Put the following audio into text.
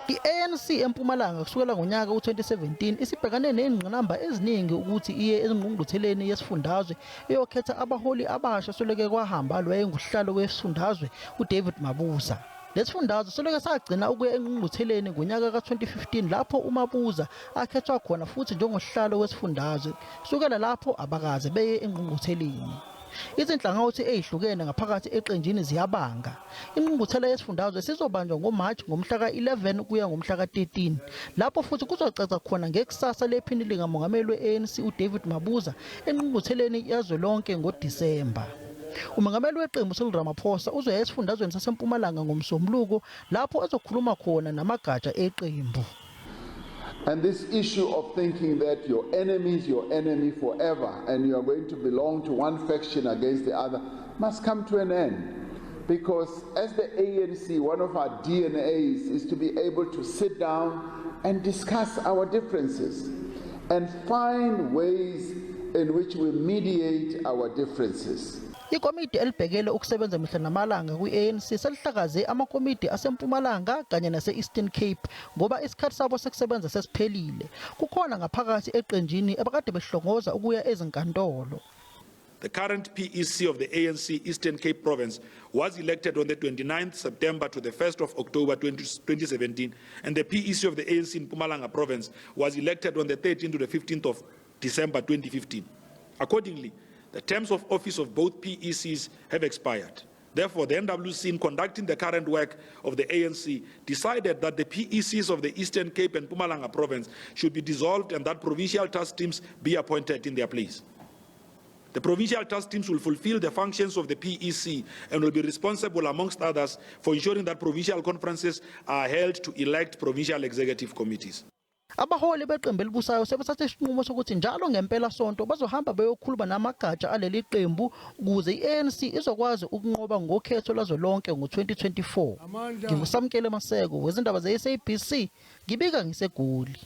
I-ANC eMpumalanga kusukela ngonyaka u-2017 isibhekane nezingqinamba eziningi ukuthi iye ezingqungqutheleni yesifundazwe iyokhetha abaholi abasha soleke kwahamba lwayengusihlalo wesifundazwe uDavid Mabuza. Lesifundazwe soleke sagcina ukuya engqungqutheleni ngonyaka ka-2015 lapho uMabuza akhethwa khona futhi njengosihlalo wesifundazwe. Sukela lapho abakaze beye engqungqutheleni. Izinhlangothi ezihlukene ngaphakathi eqenjini ziyabanga. Ingqungquthela yesifundazwe sizobanjwa ngoMarch ngomhla ka-11 kuya ngomhla ka-13. Lapho futhi kuzocaca khona ngekusasa lephini likaMongameli we-ANC uDavid Mabuza engqungqutheleni yazwelonke ngoDisemba. Umongameli weqembu uCyril Ramaphosa uzoya esifundazweni saseMpumalanga ngomsombuluko lapho ezokhuluma khona namagatsha eqembu. And this issue of thinking that your enemy is your enemy forever and you are going to belong to one faction against the other must come to an end. Because as the ANC, one of our DNAs is to be able to sit down and discuss our differences and find ways in which we mediate our differences. Ikomiti elibhekele ukusebenza mihla namalanga kwi-ANC selihlakaze amakomiti aseMpumalanga kanye nase-Eastern Cape ngoba isikhathi sabo sekusebenza sesiphelile. Kukhona ngaphakathi eqenjini abakade behlongoza ukuya ezinkantolo. The current PEC of the ANC Eastern Cape Province was elected on the 29th September to the 1st of October 2017, and the PEC of the ANC in Mpumalanga Province was elected on the 13th to the 15th of December 2015. Accordingly, the terms of office of both PECs have expired. Therefore, the NWC, in conducting the current work of the ANC, decided that the PECs of the Eastern Cape and Mpumalanga Province should be dissolved and that provincial task teams be appointed in their place. The provincial task teams will fulfill the functions of the PEC and will be responsible, amongst others, for ensuring that provincial conferences are held to elect provincial executive committees. Abaholi beqembu elibusayo sebethathe isinqumo sokuthi njalo ngempela sonto bazohamba beyokhuluma namagatsha aleli qembu ukuze i-ANC izokwazi ukunqoba ngokhetho lazwelonke ngo-2024. Ngingusamkele Maseko wezindaba ze-SABC ngibika ngiseGoli.